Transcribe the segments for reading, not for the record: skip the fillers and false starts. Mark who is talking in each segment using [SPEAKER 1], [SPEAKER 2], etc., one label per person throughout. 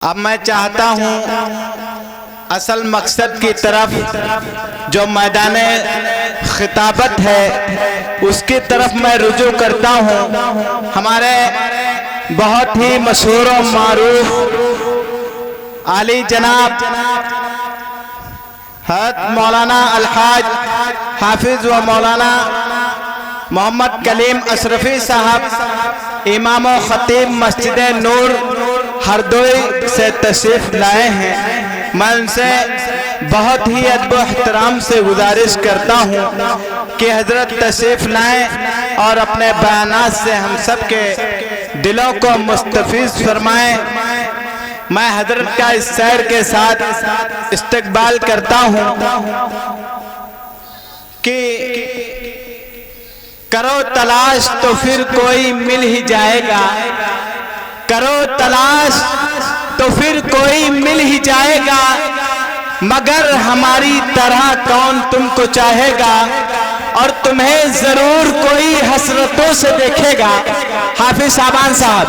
[SPEAKER 1] اب میں چاہتا ہوں اصل مقصد کی طرف جو میدان خطابت ہے اس کی طرف میں رجوع کرتا ہوں۔ ہمارے بہت ہی مشہور و معروف عالی جناب حضرت مولانا الحاج حافظ و مولانا محمد کلیم اشرفی صاحب امام و خطیب مسجد نور ہردوئی سے تشریف لائے ہیں۔ میں ان سے بہت ہی ادب و احترام سے گزارش کرتا ہوں کہ حضرت تشریف لائیں اور اپنے بیانات سے ہم سب کے دلوں کو مستفیض فرمائیں۔ میں حضرت کا اس سیر کے ساتھ استقبال کرتا ہوں کہ کرو تلاش تو پھر کوئی مل ہی جائے گا، کرو تلاش تو پھر کوئی مل ہی جائے گا، مگر ہماری طرح کون تم کو چاہے گا، اور تمہیں ضرور کوئی حسرتوں سے دیکھے گا۔ حافظ صاحبان صاحب،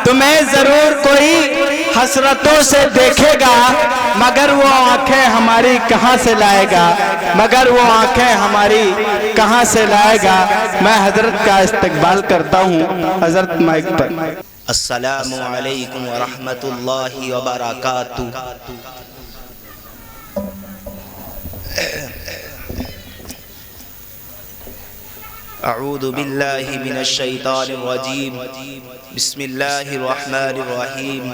[SPEAKER 1] تمہیں ضرور کوئی حسرتوں سے دیکھے گا، مگر وہ آنکھیں ہماری کہاں سے لائے گا، مگر وہ آنکھیں ہماری کہاں سے لائے گا۔ میں حضرت کا استقبال کرتا ہوں۔ حضرت مائک پر۔
[SPEAKER 2] السلام علیکم ورحمۃ اللہ وبرکاتہ۔ اعوذ باللہ من الشیطان الرجیم، بسم اللہ الرحمن الرحیم۔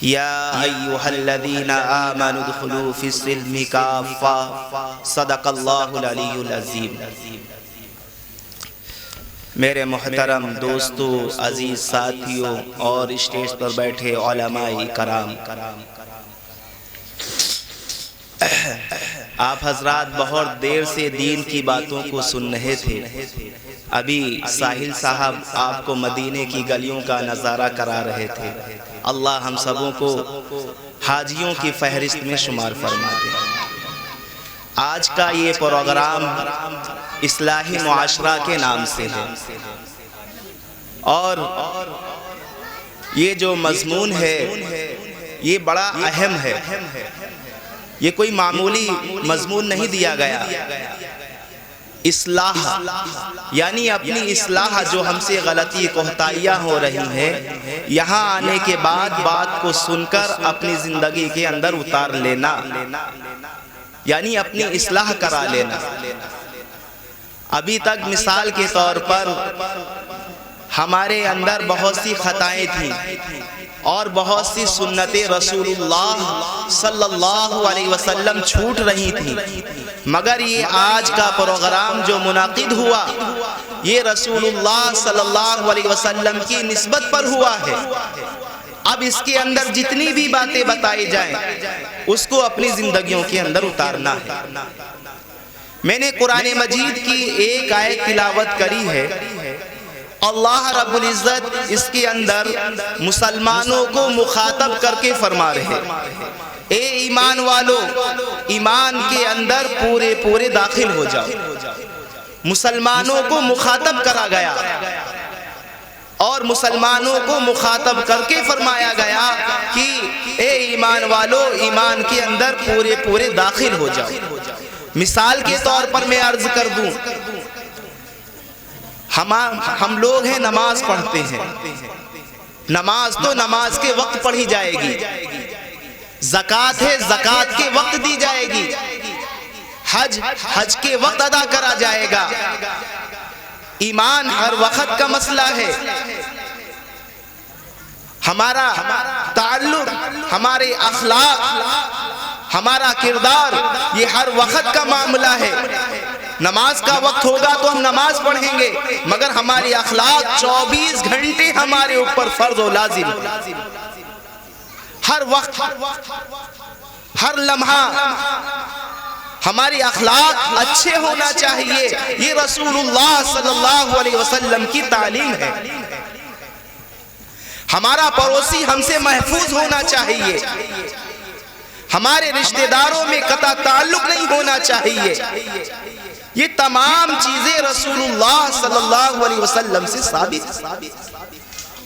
[SPEAKER 2] یا ایہا الذین آمنوا ادخلوا فی السلم کافۃ، صدق اللہ العلی العظیم۔ میرے محترم دوستو، عزیز ساتھیوں اور اسٹیج پر بیٹھے علماء کرام، آپ حضرات بہت دیر سے دین کی باتوں کو سن رہے تھے۔ ابھی ساحل صاحب آپ کو مدینے کی گلیوں کا نظارہ کرا رہے تھے۔ اللہ ہم سبوں کو حاجیوں کی فہرست میں شمار فرما دے۔ آج کا یہ پروگرام اصلاحی معاشرہ کے نام سے ہے، اور یہ جو مضمون ہے یہ بڑا اہم ہے۔ یہ کوئی معمولی مضمون نہیں دیا گیا۔ اصلاح یعنی اپنی اصلاح، جو ہم سے غلطی کوتاہیاں ہو رہی ہیں، یہاں آنے کے بعد بات کو سن کر اپنی زندگی کے اندر اتار لینا، یعنی اپنی اصلاح کرا لینا۔ ابھی تک مثال کے طور پر ہمارے اندر بہت سی خطائیں تھیں اور بہت سی سنت رسول اللہ صلی اللہ علیہ وسلم چھوٹ رہی تھیں، مگر یہ آج کا پروگرام جو منعقد ہوا یہ رسول اللہ صلی اللہ علیہ وسلم کی نسبت پر ہوا ہے۔ اب اس کے اندر جتنی بھی باتیں بتائی جائیں اس کو اپنی زندگیوں کے اندر اتارنا ہے۔ میں نے قرآن مجید کی ایک آیت تلاوت کری ہے۔ اللہ رب العزت اس کے اندر مسلمانوں کو مخاطب کر کے فرما رہے ہیں، اے ایمان والو، ایمان کے اندر پورے داخل ہو جاؤ۔ مسلمانوں کو مخاطب کرا گیا اور مسلمانوں کو مخاطب کر کے فرمایا گیا کہ اے ایمان والو، ایمان کے اندر پورے داخل ہو جاؤ۔ مثال کے طور پر میں عرض کر دوں، ہم لوگ ہیں نماز پڑھتے ہیں، نماز تو نماز کے وقت پڑھی جائے گی، زکوٰۃ ہے زکوٰۃ کے وقت دی جائے گی، حج کے وقت ادا کرا جائے گا۔ ایمان ہر وقت کا مسئلہ ہے۔ ہمارا تعلق، ہمارے اخلاق، ہمارا کردار، یہ ہر وقت کا معاملہ ہے۔ نماز کا وقت ہوگا تو ہم نماز پڑھیں گے، مگر ہماری اخلاق 24 گھنٹے ہمارے اوپر فرض و لازم۔ ہر وقت، ہر لمحہ ہماری اخلاق اچھے ہونا چاہیے۔ یہ رسول اللہ صلی اللہ علیہ وسلم کی تعلیم ہے۔ ہمارا پڑوسی ہم سے محفوظ ہونا چاہیے، ہمارے رشتہ داروں میں قطع تعلق نہیں ہونا چاہیے۔ یہ تمام چیزیں رسول اللہ صلی اللہ علیہ وسلم سے ثابت۔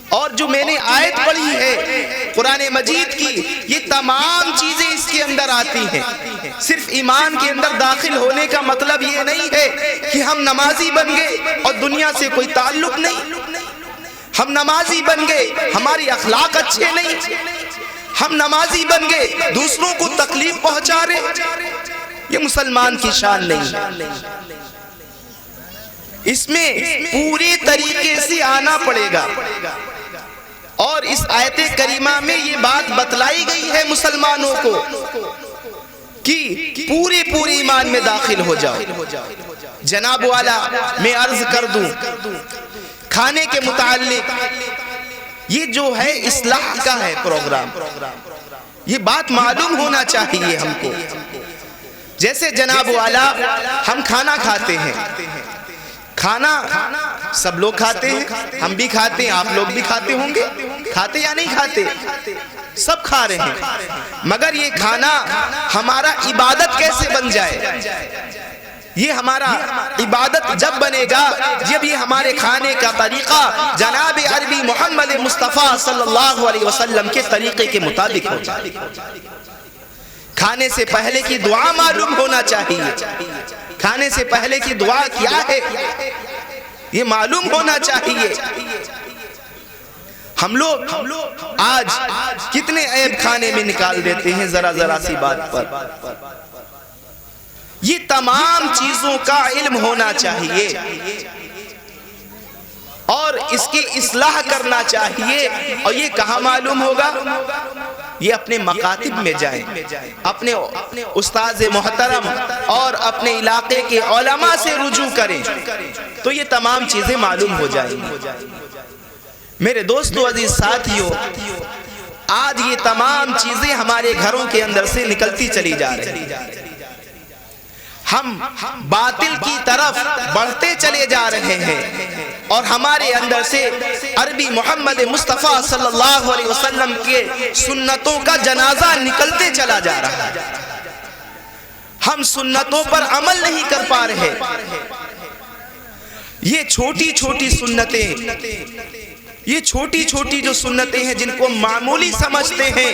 [SPEAKER 2] اور جو میں نے آیت پڑھی ہے قرآن مجید کی، یہ تمام چیزیں اس کے اندر آتی ہیں۔ صرف ایمان کے اندر داخل ہونے کا مطلب یہ نہیں ہے کہ ہم نمازی بن گئے اور دنیا سے کوئی تعلق نہیں۔ ہم نمازی بن گئے، ہماری اخلاق اچھے نہیں، ہم نمازی بن گئے دوسروں کو تکلیف پہنچا رہے، یہ مسلمان کی شان نہیں۔ اس میں پورے طریقے سے آنا پڑے گا، اور اس آیت کریمہ میں یہ بات بتلائی گئی ہے مسلمانوں کو کہ پورے ایمان میں داخل ہو جاؤ۔ جناب والا میں عرض کر دوں کھانے کے متعلق، یہ جو ہے اصلاح کا ہے پروگرام، یہ بات معلوم ہونا چاہیے ہم کو۔ جیسے جناب والا ہم کھانا کھاتے ہیں، کھانا سب لوگ کھاتے ہیں، ہم بھی کھاتے ہیں، آپ لوگ بھی کھاتے ہوں گے، کھاتے یا نہیں کھاتے؟ سب کھا رہے ہیں، مگر یہ کھانا ہمارا عبادت کیسے بن جائے؟ یہ ہمارا عبادت جب بنے گا جب یہ ہمارے کھانے کا طریقہ جناب عربی محمد مصطفیٰ صلی اللہ علیہ وسلم کے طریقے کے مطابق ہو جائے۔ کھانے سے پہلے کی دعا معلوم ہونا چاہیے، کھانے سے پہلے کی دعا کیا ہے یہ معلوم ہونا چاہیے۔ ہم لوگ آج کتنے عیب کھانے میں نکال دیتے ہیں ذرا سی بات پر۔ یہ تمام چیزوں کا علم ہونا چاہیے اور اس کی اصلاح کرنا چاہیے، اور یہ کہاں معلوم ہوگا؟ یہ اپنے مکاتب میں جائیں، اپنے استاذ محترم اور اپنے علاقے کے علماء سے رجوع کریں تو یہ تمام چیزیں معلوم ہو جائیں گی۔ میرے دوستو عزیز ساتھیو، آج یہ تمام چیزیں ہمارے گھروں کے اندر سے نکلتی چلی جا رہی ہیں، ہم باطل کی طرف بڑھتے چلے جا رہے ہیں، اور ہمارے اندر سے عربی محمد مصطفیٰ صلی اللہ علیہ وسلم کے سنتوں کا جنازہ نکلتے چلا جا رہا ہے۔ ہم سنتوں پر عمل نہیں کر پا رہے۔ یہ چھوٹی سنتیں، یہ چھوٹی جو سنتیں ہیں جن کو معمولی سمجھتے ہیں،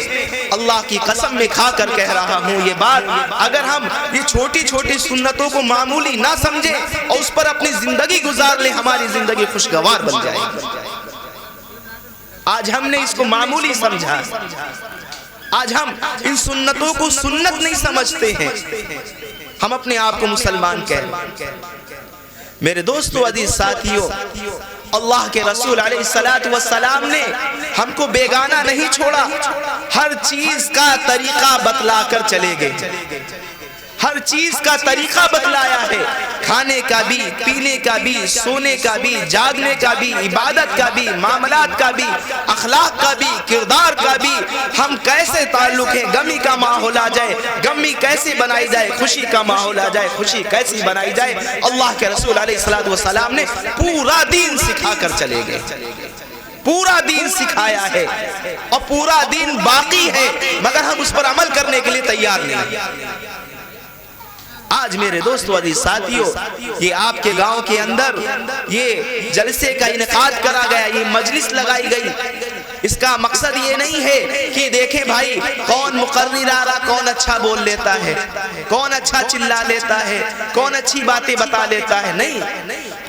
[SPEAKER 2] اللہ کی قسم میں کھا کر کہہ رہا ہوں یہ بات، اگر ہم یہ چھوٹی سنتوں کو معمولی نہ سمجھیں اور اس پر اپنی زندگی گزار لیں، ہماری زندگی خوشگوار بن جائے گی۔ آج ہم نے اس کو معمولی سمجھا، آج ہم ان سنتوں کو سنت نہیں سمجھتے ہیں، ہم اپنے آپ کو مسلمان کہہ رہے ہیں۔ میرے دوستو عزیز ساتھیو، اللہ کے رسول علیہ السلام نے ہم کو بیگانہ نہیں چھوڑا، ہر چیز کا طریقہ بتلا کر چلے گئے، ہر چیز کا طریقہ بتلایا ہے، کھانے کا بھی، پینے کا بھی، سونے کا بھی، جاگنے کا بھی، عبادت کا بھی، معاملات کا بھی، اخلاق کا بھی، کردار کا بھی، ہم کیسے تعلق ہے، غمی کا ماحول آ جائے غمی کیسے بنائی جائے، خوشی کا ماحول آ جائے خوشی کیسی بنائی جائے، اللہ کے رسول علیہ السلام نے پورا دین سکھا کر چلے گئے، پورا دین سکھایا ہے، اور پورا دین باقی ہے، مگر ہم اس پر عمل کرنے کے لیے تیار نہیں۔ آج میرے دوستو عزیز ساتھیو، یہ آپ کے گاؤں کے اندر یہ جلسے کا انعقاد کرا گیا، یہ مجلس لگائی گئی، اس کا مقصد یہ نہیں ہے کہ دیکھیں بھائی کون مقرر آ رہا، کون اچھا بول لیتا ہے، کون اچھا چلا لیتا ہے، کون اچھی باتیں بتا لیتا ہے، نہیں،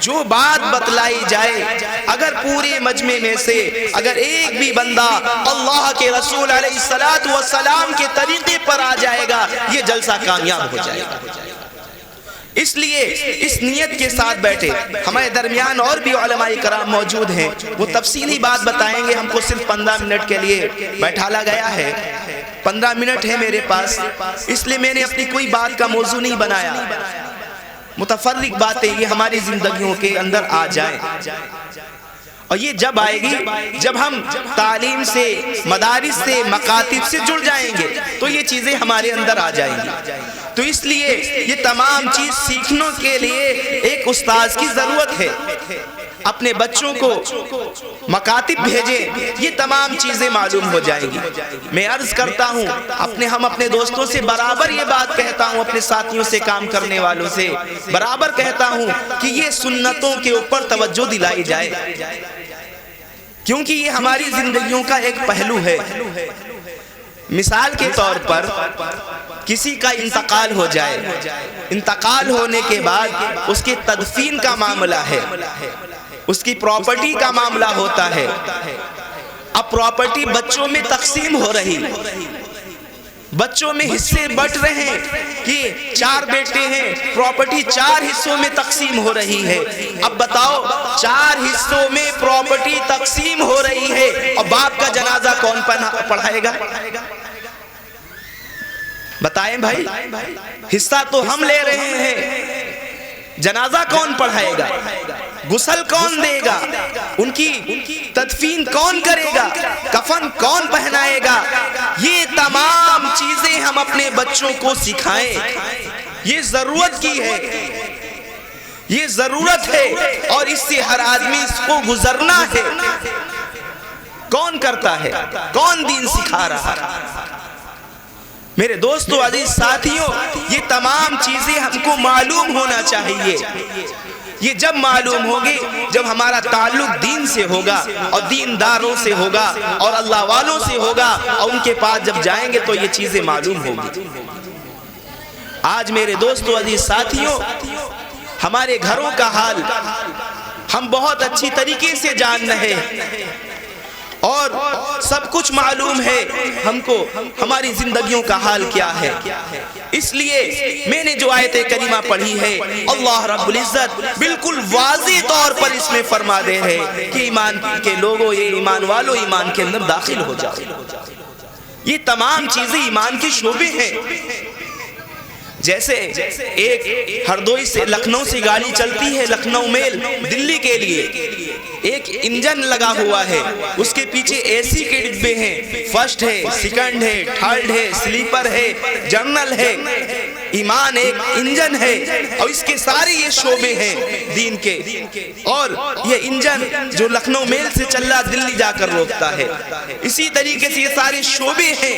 [SPEAKER 2] جو بات بتلائی جائے اگر پورے مجمع میں سے اگر ایک بھی بندہ اللہ کے رسول علیہ السلام کے طریقے پر آ جائے گا، یہ جلسہ کامیاب ہو جائے گا۔ اس لیے اس نیت کے ساتھ بیٹھے، ہمارے درمیان اور بھی علماء کرام موجود ہیں، وہ تفصیلی بات بتائیں گے، ہم کو صرف 15 منٹ کے لیے بیٹھالا گیا ہے، 15 منٹ ہے میرے پاس، اس لیے میں نے اپنی کوئی بات کا موضوع نہیں بنایا، متفرق باتیں یہ ہماری زندگیوں کے اندر آ جائیں، اور یہ جب آئے گی جب ہم تعلیم سے، مدارس سے، مکاتب سے جڑ جائیں گے تو یہ چیزیں ہمارے اندر آ جائیں گی۔ تو اس لیے یہ تمام چیز سیکھنے کے لیے ایک استاذ کی ضرورت ہے، اپنے بچوں کو مکاتب بھیجیں، یہ تمام چیزیں معلوم ہو جائیں گی۔ میں عرض کرتا ہوں، ہم اپنے دوستوں سے برابر یہ بات کہتا ہوں، اپنے ساتھیوں سے، کام کرنے والوں سے برابر کہتا ہوں کہ یہ سنتوں کے اوپر توجہ دلائی جائے، کیونکہ یہ ہماری زندگیوں کا ایک پہلو ہے۔ مثال کے طور پر کسی کا انتقال ہو جائے، انتقال ہونے کے بعد اس کی تدفین کا معاملہ ہے، اس کی پراپرٹی کا معاملہ ہوتا ہے۔ اب پراپرٹی بچوں میں تقسیم ہو رہی، بچوں میں حصے بٹ رہے ہیں کہ 4 بیٹے ہیں، پراپرٹی 4 حصوں میں تقسیم ہو رہی ہے۔ اب بتاؤ 4 حصوں میں پراپرٹی تقسیم ہو رہی ہے اور باپ کا جنازہ کون پڑھائے گا؟ بتائیں بھائی، حصہ تو ہم لے رہے ہیں، جنازہ کون پڑھائے گا؟ غسل کون دے گا؟ ان کی تدفین کون کرے گا؟ کفن کون پہنائے گا؟ یہ تمام چیزیں ہم اپنے بچوں کو سکھائیں، یہ ضرورت کی ہے، یہ ضرورت ہے، اور اس سے ہر آدمی اس کو گزرنا ہے۔ کون کرتا ہے؟ کون دین سکھا رہا ہے؟ میرے دوستو، عزیز ساتھیوں، یہ تمام چیزیں ہم کو معلوم ہونا چاہیے۔ یہ جب معلوم ہوگی جب ہمارا تعلق دین سے ہوگا اور دینداروں سے ہوگا اور اللہ والوں سے ہوگا، اور ان کے پاس جب جائیں گے تو یہ چیزیں معلوم ہوگی۔ آج میرے دوستو، عزیز ساتھیوں، ہمارے گھروں کا حال ہم بہت اچھی طریقے سے جان رہے ہیں اور سب کچھ معلوم ہے ہم کو ہماری زندگیوں کا حال کیا ہے۔ اس لیے میں نے جو آیت کریمہ پڑھی ہے، اللہ رب العزت بالکل واضح طور پر اس میں فرما دے ہے کہ ایمان کے لوگوں، یہ ایمان والوں، ایمان کے اندر داخل ہو جاؤ۔ یہ تمام چیزیں ایمان کے شعبے ہیں۔ جیسے ایک ہردوئی سے لکھنؤ سے گاڑی چلتی ہے، لکھنؤ میل دلی کے لیے، ایک انجن لگا ہوا ہے، اس کے پیچھے اے سی کے ڈبے ہیں، فرسٹ ہے، سیکنڈ ہے، تھرڈ ہے، سلیپر ہے، جنرل ہے۔ ایمان ایک انجن ہے اور اس کے سارے یہ شعبے ہیں دین کے، اور یہ انجن جو لکھنؤ میل سے چل رہا دلی جا کر روکتا ہے۔ اسی طریقے سے یہ سارے شعبے ہیں،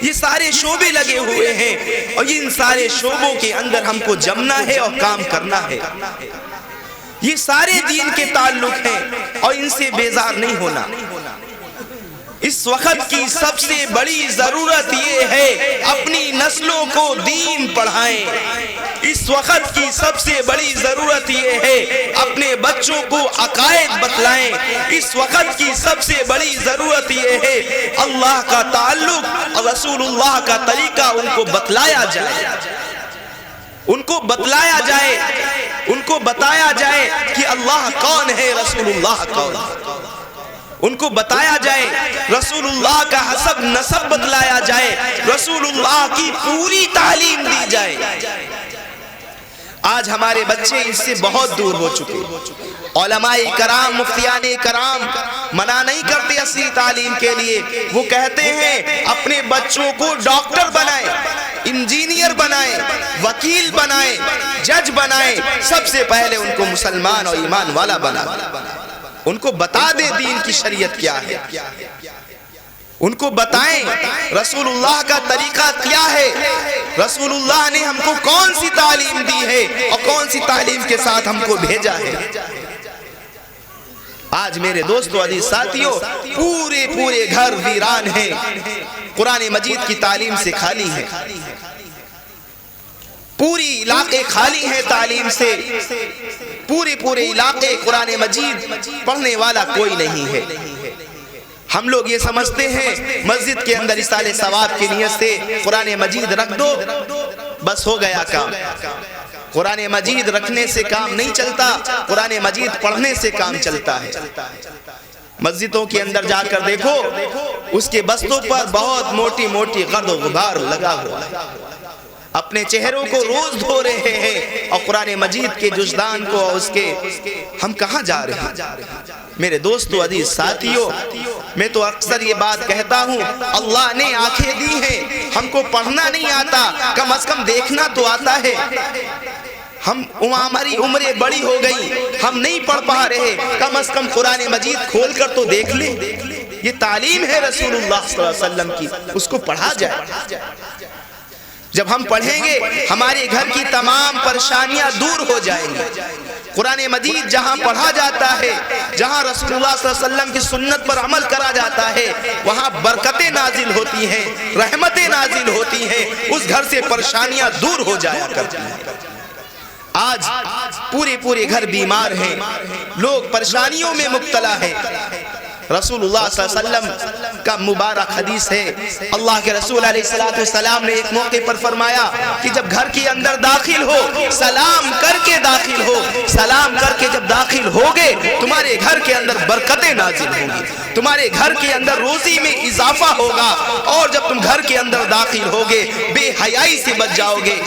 [SPEAKER 2] یہ سارے شعبے لگے ہوئے ہیں، اور ان سارے شعبوں کے اندر ہم کو جمنا ہے اور کام کرنا ہے۔ یہ سارے دین کے تعلق ہیں اور ان سے بیزار نہیں ہونا۔ اس وقت کی سب سے بڑی ضرورت یہ ہے اپنی نسلوں کو دین پڑھائیں۔ اس وقت کی سب سے بڑی ضرورت یہ ہے اپنے بچوں کو عقائد بتلائیں۔ اس وقت کی سب سے بڑی ضرورت یہ ہے اللہ کا تعلق اور رسول اللہ کا طریقہ ان کو بتلایا جائے، ان کو بتلایا جائے، ان کو بتایا جائے کہ اللہ کون ہے، رسول اللہ کون ہے۔ ان کو بتایا جائے، رسول اللہ کا حسب نسب بتلایا جائے، رسول اللہ کی پوری تعلیم دی جائے۔ آج ہمارے بچے اس سے بہت دور ہو چکے۔ علماء کرام، مفتیان کرام منع نہیں کرتے اصلی تعلیم کے لیے، وہ کہتے ہیں اپنے بچوں کو ڈاکٹر بنائیں، انجینئر بنائیں، وکیل بنائیں، جج بنائیں، سب سے پہلے ان کو مسلمان اور ایمان والا بنائیں۔ ان کو بتا دے دین کی شریعت کیا ہے، ان کو بتائیں رسول اللہ کا طریقہ کیا ہے، رسول اللہ نے ہم کو کون سی تعلیم دی ہے اور کون سی تعلیم کے ساتھ ہم کو بھیجا ہے۔ آج میرے دوستو، عزیز ساتھیوں، پورے گھر ویران ہیں، قرآن مجید کی تعلیم سے خالی ہیں، پوری علاقے خالی ہیں تعلیم سے، پورے علاقے قرآن مجید پڑھنے والا کوئی نہیں ہے۔ ہم لوگ یہ سمجھتے ہیں مسجد کے اندر اصالہ ثواب کی نیت سے قرآن مجید رکھ دو، بس ہو گیا کام۔ قرآن مجید رکھنے سے کام نہیں چلتا، قرآن مجید پڑھنے سے کام چلتا ہے۔ مسجدوں کے اندر جا کر دیکھو، اس کے بستوں پر بہت موٹی موٹی گرد و غبار لگا ہوا ہے۔ اپنے چہروں کو روز دھو رہے ہیں اور قرآن مجید کے جزدان کو اس کے ہم کہاں جا رہے ہیں؟ میرے دوستو، عزیز ساتھیوں، میں تو اکثر یہ بات کہتا ہوں، اللہ نے آنکھیں دی ہیں، ہم کو پڑھنا نہیں آتا، کم از کم دیکھنا تو آتا ہے۔ ہماری عمریں بڑی ہو گئی، ہم نہیں پڑھ پا رہے، کم از کم قرآن مجید کھول کر تو دیکھ لیں۔ یہ تعلیم ہے رسول اللہ صلی اللہ علیہ وسلم کی، اس کو پڑھا جائے۔ جب ہم پڑھیں گے ہمارے گھر کی تمام پریشانیاں دور ہو جائیں گی۔ قرآن مجید جہاں پڑھا جاتا ہے، جہاں رسول اللہ صلی اللہ علیہ وسلم کی سنت پر عمل کرا جاتا ہے، وہاں برکتیں نازل ہوتی ہیں، رحمتیں نازل ہوتی ہیں، اس گھر سے پریشانیاں دور ہو جایا کرتی ہیں۔ آج پورے گھر بیمار ہیں، لوگ پریشانیوں میں مبتلا ہیں۔ رسول اللہ صلی اللہ علیہ وسلم کا مبارک حدیث ہے، اللہ کے رسول علیہ السلام نے ایک موقع پر فرمایا کہ جب گھر کے اندر داخل ہو سلام کر کے داخل ہو، سلام کر کے جب داخل ہوگے تمہارے گھر کے اندر برکتیں نازل ہوں گی، تمہارے گھر کے اندر روزی میں اضافہ ہوگا، اور جب تم گھر کے اندر داخل ہوگے بے حیائی سے بچ جاؤ گے۔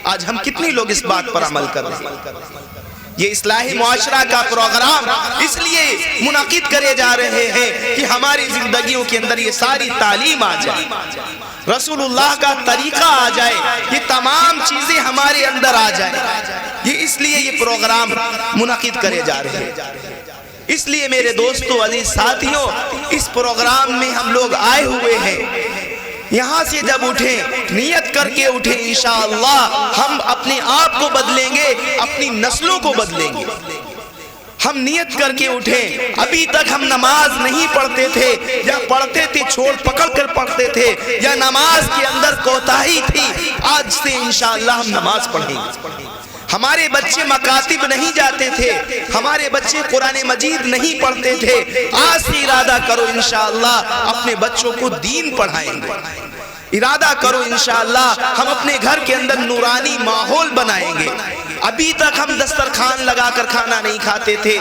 [SPEAKER 2] آج ہم کتنے لوگ اس بات پر عمل کر رہے ہیں؟ یہ اصلاحی معاشرہ کا پروگرام اس لیے منعقد کرے جا رہے ہیں کہ ہماری زندگیوں کے اندر یہ ساری تعلیم آ جائے، رسول اللہ کا طریقہ آ جائے، یہ تمام چیزیں ہمارے اندر آ جائیں۔ یہ اس لیے یہ پروگرام منعقد کرے جا رہے ہیں۔ اس لیے میرے دوستو، عزیز ساتھیوں، اس پروگرام میں ہم لوگ آئے ہوئے ہیں۔ یہاں سے جب اٹھیں، نیت کر کے اٹھیں، انشاءاللہ ہم اپنے آپ کو بدلیں گے، اپنی نسلوں کو بدلیں گے۔ ہم نیت کر کے اٹھیں۔ ابھی تک ہم نماز نہیں پڑھتے تھے، یا پڑھتے تھے چھوڑ پکڑ کر پڑھتے تھے، یا نماز کے اندر کوتاہی تھی۔ آج سے انشاءاللہ ہم نماز پڑھیں گے۔ ہمارے بچے مکاتب نہیں جاتے تھے، ہمارے بچے قرآن مجید نہیں پڑھتے تھے۔ آج سے ارادہ کرو انشاءاللہ اپنے بچوں کو دین پڑھائیں گے۔ ارادہ کرو انشاءاللہ ہم اپنے گھر کے اندر نورانی ماحول بنائیں گے۔ ابھی تک ہم دسترخوان لگا کر کھانا نہیں کھاتے تھے،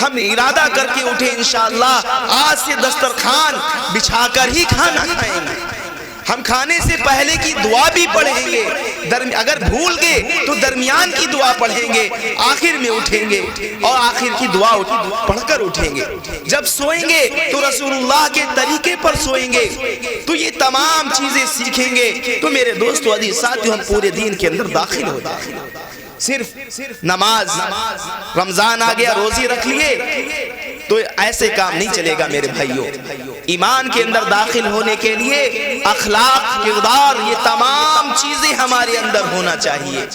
[SPEAKER 2] ہم ارادہ کر کے اٹھے انشاءاللہ آج سے دسترخوان بچھا کر ہی کھانا کھائیں گے۔ ہم کھانے سے پہلے کی دعا بھی پڑھیں گے، اگر بھول گئے تو درمیان کی دعا پڑھیں گے، آخر میں اٹھیں گے اور آخر کی دعا پڑھ کر اٹھیں گے۔ جب سوئیں گے تو رسول اللہ کے طریقے پر سوئیں گے، تو یہ تمام چیزیں سیکھیں گے۔ تو میرے دوستو، عزیز ساتھیوں، ہم پورے دین کے اندر داخل ہو جائیں گے۔ صرف نماز، رمضان آ گیا روزی رکھ لیے تو ایسے کام نہیں چلے گا میرے بھائیوں۔ ایمان کے اندر داخل ہونے کے لیے اخلاق، کردار، یہ تمام چیزیں ہمارے اندر ہونا چاہیے۔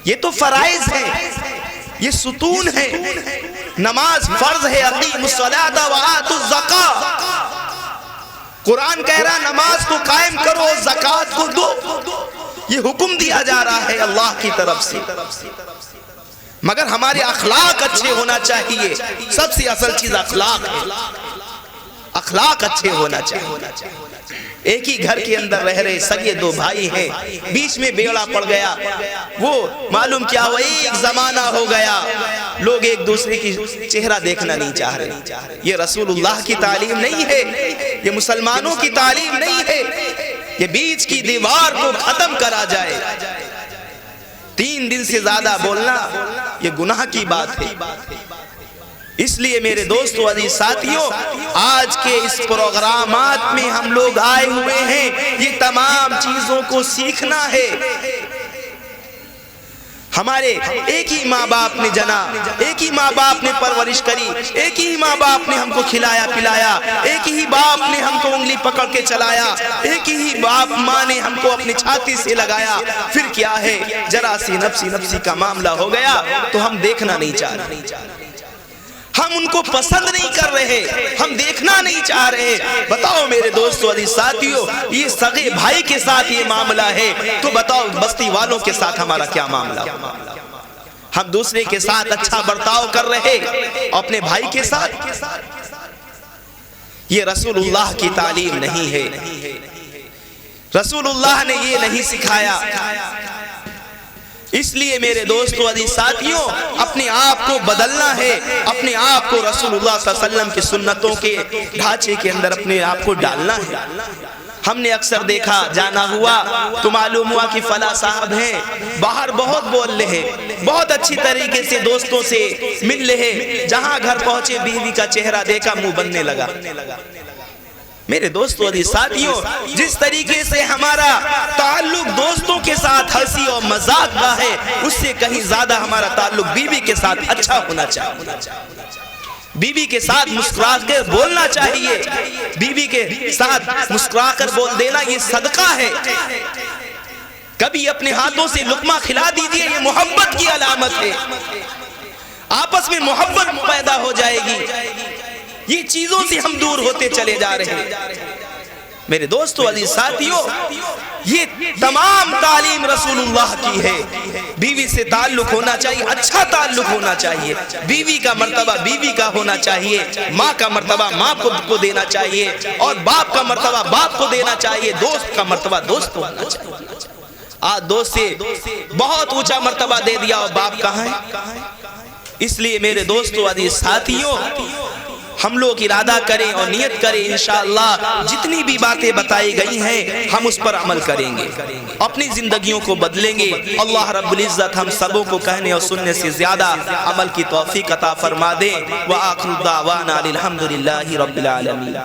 [SPEAKER 2] یہ تو فرائض ہیں، یہ ستون ہے۔ نماز فرض ہے، اقیموا الصلاۃ وآتوا الزکاۃ۔ قرآن کہہ رہا نماز کو قائم کرو، زکوٰۃ کو دو۔ یہ حکم دیا جا رہا ہے اللہ کی طرف سے، مگر ہمارے اخلاق اچھے ہونا چاہیے۔ سب سے اصل چیز اخلاق ہے، اخلاق اچھے ہونا چاہیے۔ ایک ہی گھر کے اندر رہ رہے سگے دو بھائی ہیں، بیچ میں بیڑا پڑ گیا، وہ معلوم کیا ہوا، ایک زمانہ ہو گیا، لوگ ایک دوسرے کی چہرہ دیکھنا نہیں چاہ رہے۔ یہ رسول اللہ کی تعلیم نہیں ہے، یہ مسلمانوں کی تعلیم نہیں ہے۔ یہ بیچ کی دیوار کو ختم کرا جائے۔ 3 دن سے زیادہ بولنا یہ گناہ کی بات ہے۔ اس لیے میرے دوستو، عزیز ساتھیوں، آج کے اس پروگرامات میں ہم لوگ آئے ہوئے ہیں، یہ تمام چیزوں کو سیکھنا ہے۔ ہمارے ایک ہی ماں باپ نے جنا، ایک ہی ماں باپ نے پرورش کری، ایک ہی ماں باپ نے ہم کو کھلایا پلایا، ایک ہی باپ نے ہم کو انگلی پکڑ کے چلایا، ایک ہی باپ ماں نے ہم کو اپنی چھاتی سے لگایا۔ پھر کیا ہے، ذرا سی نفسی کا معاملہ ہو گیا تو ہم دیکھنا نہیں چاہ رہے، ہم ان کو پسند نہیں کر رہے، ہم دیکھنا نہیں چاہ رہے۔ بتاؤ میرے دوستو، عزیز ساتھیوں، یہ سگے بھائی کے ساتھ یہ معاملہ ہے، تو بتاؤ بستی والوں کے ساتھ ہمارا کیا معاملہ؟ ہم دوسرے کے ساتھ اچھا برتاؤ کر رہے، اپنے بھائی کے ساتھ؟ یہ رسول اللہ کی تعلیم نہیں ہے، رسول اللہ نے یہ نہیں سکھایا۔ اس لیے میرے دوستو، عزیز ساتھیوں، اپنے آپ کو بدلنا ہے، اپنے آپ کو رسول اللہ صلی اللہ علیہ وسلم کی سنتوں کے ڈھانچے کے اندر اپنے آپ کو ڈالنا ہے۔ ہم نے اکثر دیکھا، جانا ہوا تو معلوم ہوا کہ فلاں صاحب ہیں، باہر بہت بول رہے، بہت اچھی طریقے سے دوستوں سے مل رہے، جہاں گھر پہنچے بیوی کا چہرہ دیکھا منہ بننے لگا۔ میرے دوستو، عزیز ساتھیوں، جس طریقے سے ہمارا تعلق دوستوں کے ساتھ ہنسی اور مذاق کا ہے، اس سے کہیں زیادہ ہمارا تعلق بیوی کے ساتھ اچھا ہونا چاہیے۔ بیوی کے ساتھ مسکرا کر بولنا چاہیے، بیوی کے ساتھ مسکرا کر بول دینا یہ صدقہ ہے۔ کبھی اپنے ہاتھوں سے لقمہ کھلا دیجئے، یہ محبت کی علامت ہے، آپس میں محبت پیدا ہو جائے گی۔ یہ چیزوں سے ہم دور ہوتے چلے جا رہے ہیں۔ میرے دوستو عزیز ساتھیو، یہ تمام تعلیم رسول اللہ کی ہے۔ بیوی سے تعلق ہونا چاہیے، اچھا تعلق ہونا چاہیے، بیوی کا مرتبہ بیوی کا ہونا چاہیے، ماں کا مرتبہ ماں کو دینا چاہیے، اور باپ کا مرتبہ باپ کو دینا چاہیے، دوست کا مرتبہ دوست کو ہونا چاہیے۔ آج دوست سے بہت اونچا مرتبہ دے دیا اور باپ کہاں ہے؟ اس لیے میرے دوستو عزیز ساتھیوں، ہم لوگ ارادہ کریں اور نیت کریں، انشاءاللہ جتنی بھی باتیں بتائی گئی ہیں ہم اس پر عمل کریں گے، اپنی زندگیوں کو بدلیں گے۔ اللہ رب العزت ہم سبوں کو کہنے اور سننے سے زیادہ عمل کی توفیق عطا فرما دے۔ وآخر دعوانا الحمدللہ رب العالمین۔